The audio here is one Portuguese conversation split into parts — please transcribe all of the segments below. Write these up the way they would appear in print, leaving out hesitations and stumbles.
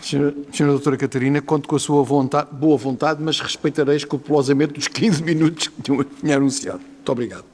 Senhora doutora Catarina, conto com a sua boa vontade, mas respeitarei escrupulosamente os 15 minutos que tinha anunciado. Muito obrigado.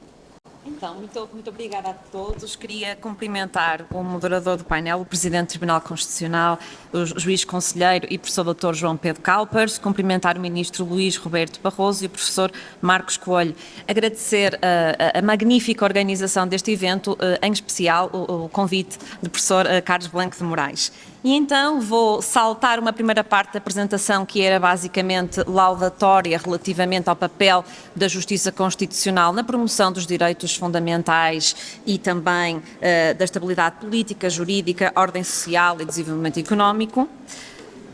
Então, muito obrigada a todos. Queria cumprimentar o moderador do painel, o Presidente do Tribunal Constitucional, o Juiz Conselheiro e Professor Dr. João Pedro Calpers, cumprimentar o Ministro Luís Roberto Barroso e o Professor Marcos Coelho. Agradecer a magnífica organização deste evento, em especial o convite do Professor Carlos Blanco de Moraes. E então vou saltar uma primeira parte da apresentação que era basicamente laudatória relativamente ao papel da Justiça Constitucional na promoção dos direitos fundamentais e também da estabilidade política, jurídica, ordem social e desenvolvimento económico.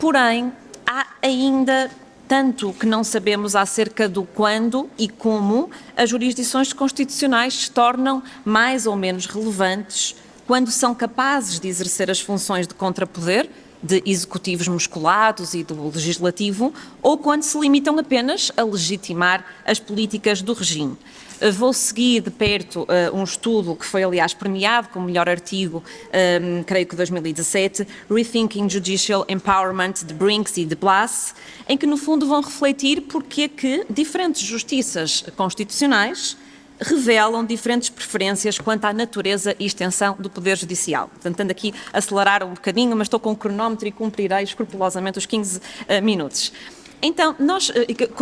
Porém, há ainda tanto que não sabemos acerca do quando e como as jurisdições constitucionais se tornam mais ou menos relevantes quando são capazes de exercer as funções de contrapoder, de executivos musculados e do legislativo, ou quando se limitam apenas a legitimar as políticas do regime. Vou seguir de perto um estudo que foi, aliás, premiado como melhor artigo, creio que 2017, Rethinking Judicial Empowerment, de Brinks e de Blas, em que, no fundo, vão refletir porque é que diferentes justiças constitucionais revelam diferentes preferências quanto à natureza e extensão do Poder Judicial. Portanto, tendo aqui a acelerar um bocadinho, mas estou com o cronómetro e cumprirei escrupulosamente os 15 minutos. Então, nós,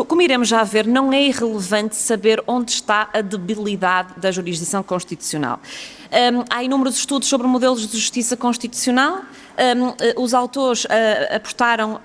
como iremos já ver, não é irrelevante saber onde está a debilidade da jurisdição constitucional. Há inúmeros estudos sobre modelos de justiça constitucional. Os autores apostaram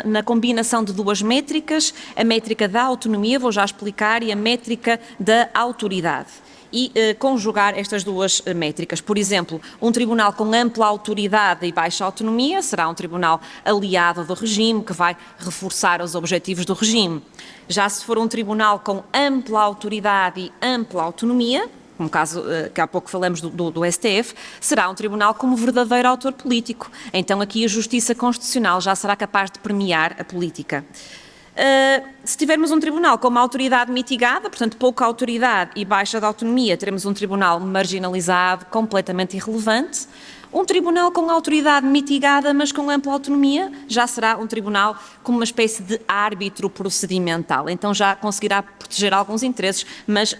na combinação de duas métricas, a métrica da autonomia, vou já explicar, e a métrica da autoridade. E conjugar estas duas métricas. Por exemplo, um tribunal com ampla autoridade e baixa autonomia será um tribunal aliado do regime, que vai reforçar os objetivos do regime. Já se for um tribunal com ampla autoridade e ampla autonomia, como o caso que há pouco falamos do STF, será um tribunal como verdadeiro autor político. Então aqui a Justiça Constitucional já será capaz de premiar a política. Se tivermos um tribunal com uma autoridade mitigada, portanto pouca autoridade e baixa de autonomia, teremos um tribunal marginalizado, completamente irrelevante. Um tribunal com autoridade mitigada, mas com ampla autonomia, já será um tribunal como uma espécie de árbitro procedimental. Então já conseguirá proteger alguns interesses, mas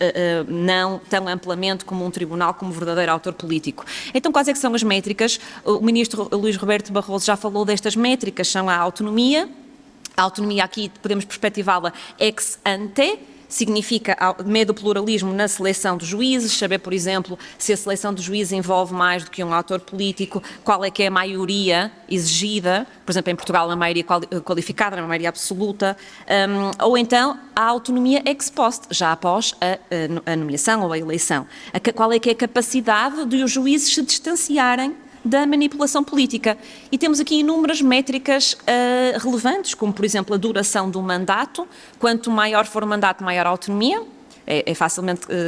não tão amplamente como um tribunal como verdadeiro autor político. Então quais é que são as métricas? O Ministro Luís Roberto Barroso já falou destas métricas, são a autonomia. A autonomia aqui podemos perspectivá-la ex ante, significa meio do pluralismo na seleção dos juízes, saber, por exemplo, se a seleção dos juízes envolve mais do que um autor político, qual é que é a maioria exigida, por exemplo, em Portugal a maioria qualificada, a maioria absoluta, ou então a autonomia ex post, já após a nomeação ou a eleição. Qual é que é a capacidade de os juízes se distanciarem da manipulação política. E temos aqui inúmeras métricas relevantes, como, por exemplo, a duração do mandato. Quanto maior for o mandato, maior a autonomia.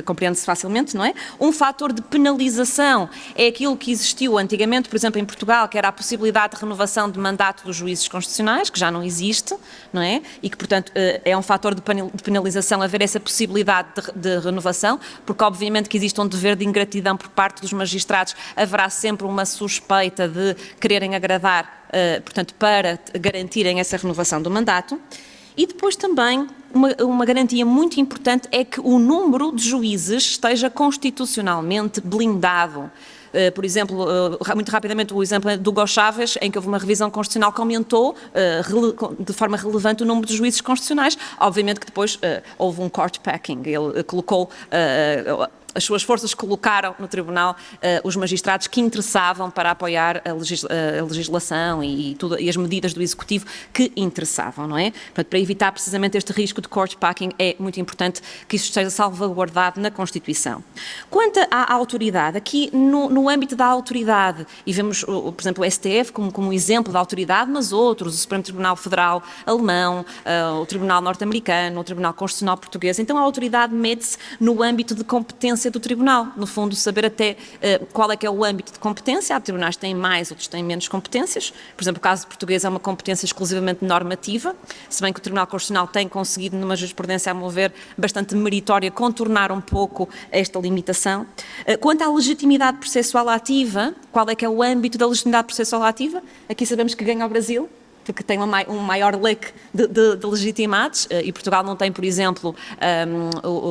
Compreende-se facilmente, não é? Um fator de penalização é aquilo que existiu antigamente, por exemplo, em Portugal, que era a possibilidade de renovação de mandato dos juízes constitucionais, que já não existe, não é? E que, portanto, é um fator de penalização haver essa possibilidade de renovação, porque obviamente que existe um dever de ingratidão por parte dos magistrados, haverá sempre uma suspeita de quererem agradar, portanto, para garantirem essa renovação do mandato. E depois também uma garantia muito importante é que o número de juízes esteja constitucionalmente blindado. Por exemplo, muito rapidamente o exemplo do Hugo Chávez, em que houve uma revisão constitucional que aumentou de forma relevante o número de juízes constitucionais. Obviamente que depois houve um court packing, ele colocou as suas forças colocaram no tribunal os magistrados que interessavam para apoiar a legislação e as medidas do Executivo que interessavam, não é? Portanto, para evitar precisamente este risco de court packing é muito importante que isso esteja salvaguardado na Constituição. Quanto à autoridade, aqui no âmbito da autoridade, e vemos, por exemplo, o STF como um exemplo da autoridade, mas outros, o Supremo Tribunal Federal alemão, o Tribunal norte-americano, o Tribunal Constitucional português, então a autoridade mede-se no âmbito de competência independência do tribunal. No fundo, saber até qual é que é o âmbito de competência. Há tribunais que têm mais, outros têm menos competências. Por exemplo, o caso português é uma competência exclusivamente normativa, se bem que o Tribunal Constitucional tem conseguido, numa jurisprudência, a meu ver, bastante meritória, contornar um pouco esta limitação. Quanto à legitimidade processual ativa, qual é que é o âmbito da legitimidade processual ativa? Aqui sabemos que ganha o Brasil, porque tem um maior leque de legitimados, e Portugal não tem, por exemplo,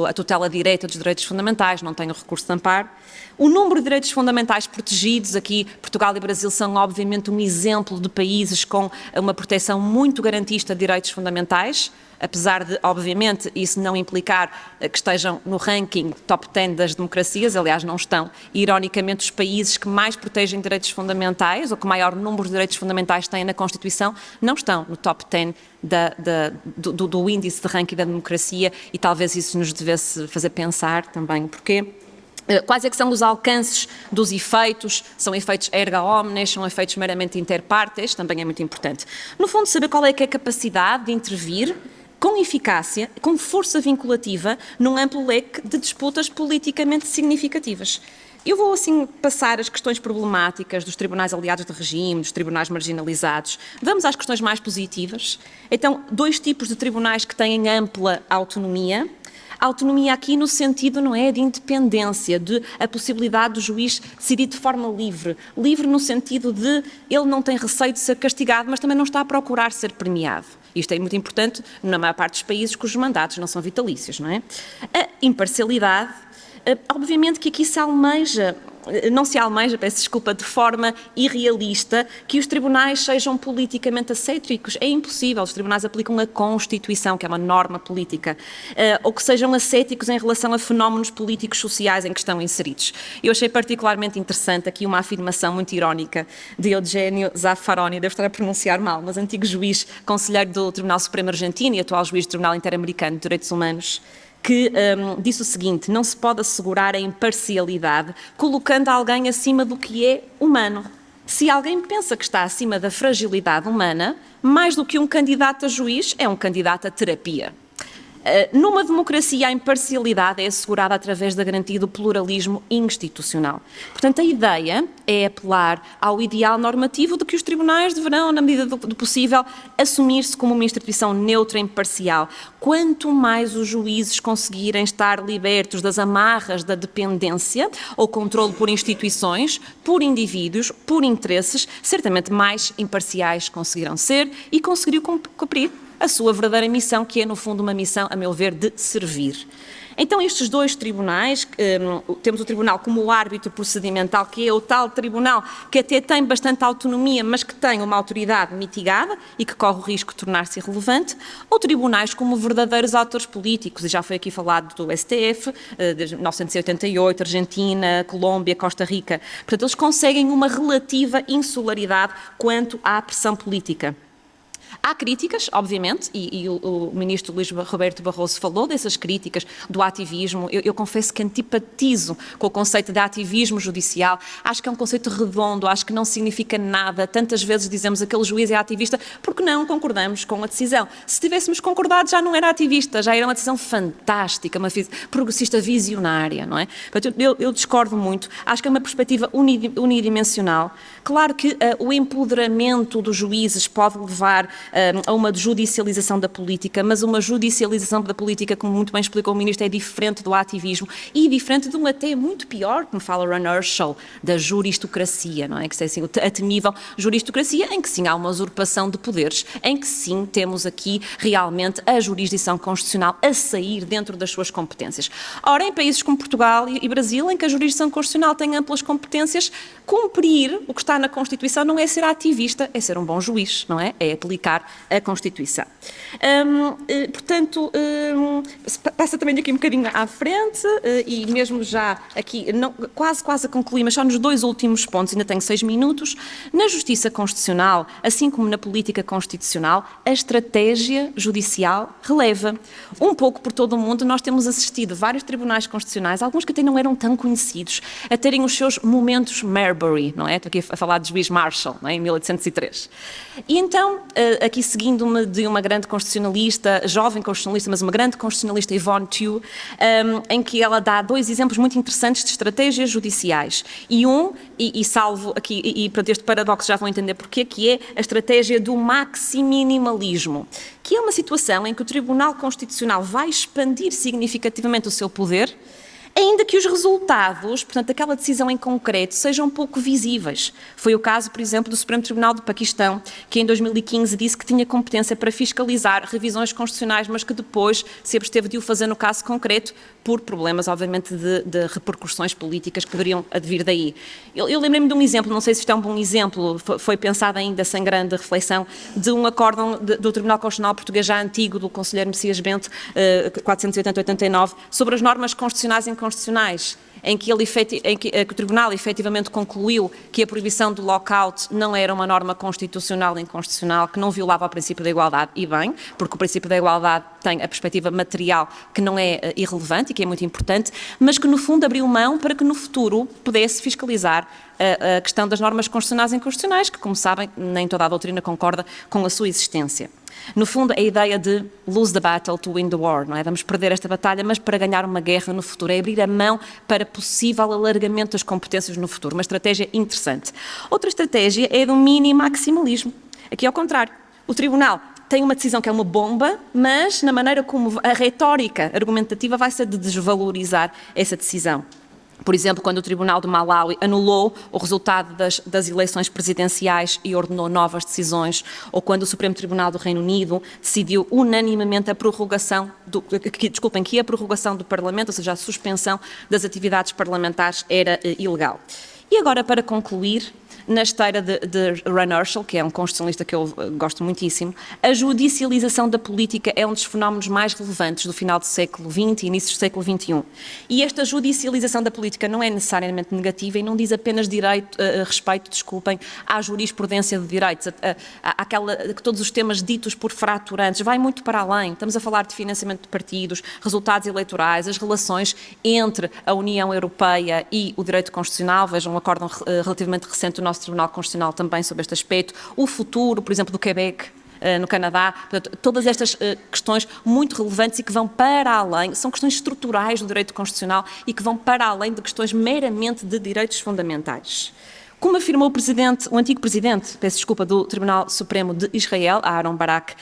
a tutela direta dos direitos fundamentais, não tem o recurso de amparo. O número de direitos fundamentais protegidos, aqui Portugal e Brasil são obviamente um exemplo de países com uma proteção muito garantista de direitos fundamentais, apesar de, obviamente, isso não implicar que estejam no ranking top 10 das democracias, aliás, não estão. E, ironicamente, os países que mais protegem direitos fundamentais, ou que maior número de direitos fundamentais têm na Constituição, não estão no top 10 do índice de ranking da democracia, e talvez isso nos devesse fazer pensar também o porquê. Quais é que são os alcances dos efeitos? São efeitos erga omnes, são efeitos meramente inter partes, também é muito importante. No fundo, saber qual é que é a capacidade de intervir com eficácia, com força vinculativa, num amplo leque de disputas politicamente significativas. Eu vou, assim, passar as questões problemáticas dos tribunais aliados de regime, dos tribunais marginalizados. Vamos às questões mais positivas. Então, 2 tipos de tribunais que têm ampla autonomia. A autonomia aqui no sentido, não é, de independência, de a possibilidade do juiz decidir de forma livre. Livre no sentido de ele não tem receio de ser castigado, mas também não está a procurar ser premiado. Isto é muito importante na maior parte dos países cujos mandatos não são vitalícios, não é? A imparcialidade, obviamente que aqui não se almeja, peço desculpa, de forma irrealista, que os tribunais sejam politicamente acéticos. É impossível, os tribunais aplicam a Constituição, que é uma norma política, ou que sejam acéticos em relação a fenómenos políticos sociais em que estão inseridos. Eu achei particularmente interessante aqui uma afirmação muito irónica de Eugenio Zaffaroni, devo estar a pronunciar mal, mas antigo juiz, conselheiro do Tribunal Supremo Argentino e atual juiz do Tribunal Interamericano de Direitos Humanos, que disse o seguinte: não se pode assegurar a imparcialidade colocando alguém acima do que é humano. Se alguém pensa que está acima da fragilidade humana, mais do que um candidato a juiz, é um candidato a terapia. Numa democracia, a imparcialidade é assegurada através da garantia do pluralismo institucional. Portanto, a ideia é apelar ao ideal normativo de que os tribunais deverão, na medida do possível, assumir-se como uma instituição neutra e imparcial. Quanto mais os juízes conseguirem estar libertos das amarras da dependência ou controle por instituições, por indivíduos, por interesses, certamente mais imparciais conseguirão ser e conseguiriam cumprir a sua verdadeira missão, que é, no fundo, uma missão, a meu ver, de servir. Então, estes 2 tribunais, temos o tribunal como o árbitro procedimental, que é o tal tribunal que até tem bastante autonomia, mas que tem uma autoridade mitigada e que corre o risco de tornar-se irrelevante, ou tribunais como verdadeiros autores políticos, e já foi aqui falado do STF, de 1988, Argentina, Colômbia, Costa Rica. Portanto, eles conseguem uma relativa insularidade quanto à pressão política. Há críticas, obviamente, e o ministro Luís Roberto Barroso falou dessas críticas, do ativismo. Eu confesso que antipatizo com o conceito de ativismo judicial. Acho que é um conceito redondo, acho que não significa nada. Tantas vezes dizemos que aquele juiz é ativista porque não concordamos com a decisão. Se tivéssemos concordado, já não era ativista, já era uma decisão fantástica, uma progressista visionária, não é? Eu discordo muito. Acho que é uma perspectiva unidimensional. Claro que o empoderamento dos juízes pode levar a uma judicialização da política, mas uma judicialização da política, como muito bem explicou o Ministro, é diferente do ativismo e diferente de um até muito pior, como fala Ron Herschel, da juristocracia, não é? Que é assim, a temível juristocracia, em que sim há uma usurpação de poderes, em que sim temos aqui realmente a jurisdição constitucional a sair dentro das suas competências. Ora, em países como Portugal e Brasil, em que a jurisdição constitucional tem amplas competências, cumprir o que está na Constituição não é ser ativista, é ser um bom juiz, não é? É aplicar a Constituição. Portanto, passa também aqui um bocadinho à frente e mesmo já aqui, não, quase a concluir, mas só nos 2 últimos pontos, ainda tenho 6 minutos. Na Justiça Constitucional, assim como na política constitucional, a estratégia judicial releva. Um pouco por todo o mundo, nós temos assistido vários tribunais constitucionais, alguns que até não eram tão conhecidos, a terem os seus momentos Marbury, não é? Estou aqui a falar de juiz Marshall, não é? Em 1803. E então, aqui seguindo-me de uma grande constitucionalista, jovem constitucionalista, mas uma grande constitucionalista, Yvonne Tu, em que ela dá 2 exemplos muito interessantes de estratégias judiciais. E salvo aqui, e para este paradoxo já vão entender porquê, que é a estratégia do maximinimalismo, que é uma situação em que o Tribunal Constitucional vai expandir significativamente o seu poder, ainda que os resultados, portanto, aquela decisão em concreto, sejam pouco visíveis. Foi o caso, por exemplo, do Supremo Tribunal do Paquistão, que em 2015 disse que tinha competência para fiscalizar revisões constitucionais, mas que depois se absteve de o fazer no caso concreto, por problemas, obviamente, de repercussões políticas que poderiam advir daí. Eu lembrei-me de um exemplo, não sei se isto é um bom exemplo, foi pensado ainda sem grande reflexão, de um acórdão do Tribunal Constitucional Português já antigo, do conselheiro Messias Bento, 480-89, sobre as normas constitucionais e inconstitucionais, em que o Tribunal efetivamente concluiu que a proibição do lockout não era uma norma constitucional e inconstitucional, que não violava o princípio da igualdade, e bem, porque o princípio da igualdade tem a perspectiva material que não é irrelevante e que é muito importante, mas que no fundo abriu mão para que no futuro pudesse fiscalizar a questão das normas constitucionais e inconstitucionais, que, como sabem, nem toda a doutrina concorda com a sua existência. No fundo, a ideia de lose the battle to win the war, não é? Vamos perder esta batalha, mas para ganhar uma guerra no futuro, é abrir a mão para possível alargamento das competências no futuro, uma estratégia interessante. Outra estratégia é do mini-maximalismo. Aqui ao contrário, o Tribunal tem uma decisão que é uma bomba, mas na maneira como a retórica argumentativa vai ser de desvalorizar essa decisão. Por exemplo, quando o Tribunal de Malawi anulou o resultado das eleições presidenciais e ordenou novas decisões, ou quando o Supremo Tribunal do Reino Unido decidiu unanimemente a prorrogação que a prorrogação do Parlamento, ou seja, a suspensão das atividades parlamentares, era ilegal. E agora, para concluir, na esteira de Ron Herschel, que é um constitucionalista que eu gosto muitíssimo, a judicialização da política é um dos fenómenos mais relevantes do final do século XX e início do século XXI. E esta judicialização da política não é necessariamente negativa e não diz apenas respeito à jurisprudência de direitos, todos os temas ditos por fraturantes, vai muito para além. Estamos a falar de financiamento de partidos, resultados eleitorais, as relações entre a União Europeia e o direito constitucional, vejam um acórdão relativamente recente do nosso Tribunal Constitucional também sobre este aspecto, o futuro, por exemplo, do Quebec, no Canadá, portanto, todas estas questões muito relevantes e que vão para além, são questões estruturais do direito constitucional e que vão para além de questões meramente de direitos fundamentais. Como afirmou o antigo presidente, do Tribunal Supremo de Israel, Aaron Barak,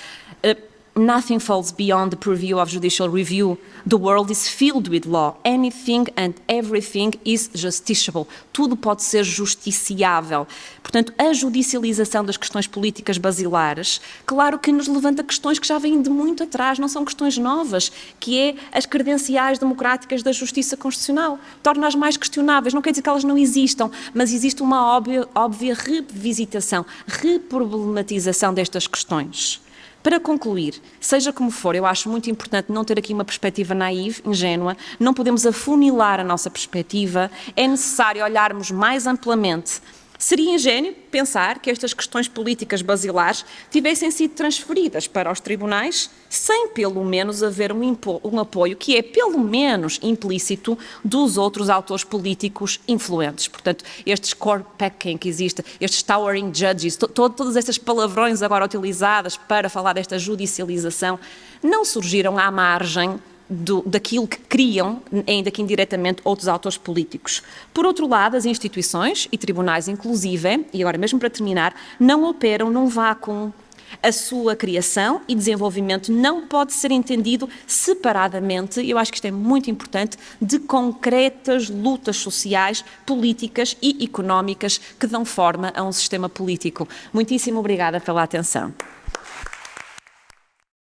nothing falls beyond the purview of judicial review. The world is filled with law. Anything and everything is justiciable. Tudo pode ser justiciável. Portanto, a judicialização das questões políticas basilares, claro que nos levanta questões que já vêm de muito atrás, não são questões novas, que é as credenciais democráticas da justiça constitucional. Torna-as mais questionáveis. Não quer dizer que elas não existam, mas existe uma óbvia revisitação, reproblematização destas questões. Para concluir, seja como for, eu acho muito importante não ter aqui uma perspectiva naïve, ingênua, não podemos afunilar a nossa perspectiva, é necessário olharmos mais amplamente. Seria ingênuo pensar que estas questões políticas basilares tivessem sido transferidas para os tribunais sem pelo menos haver um apoio que é pelo menos implícito dos outros autores políticos influentes. Portanto, estes court packing que existe, estes towering judges, todas estas palavrões agora utilizadas para falar desta judicialização, não surgiram à margem daquilo que criam, ainda que indiretamente, outros autores políticos. Por outro lado, as instituições e tribunais inclusive, e agora mesmo para terminar, não operam num vácuo. A sua criação e desenvolvimento não pode ser entendido separadamente, e eu acho que isto é muito importante, de concretas lutas sociais, políticas e económicas que dão forma a um sistema político. Muitíssimo obrigada pela atenção.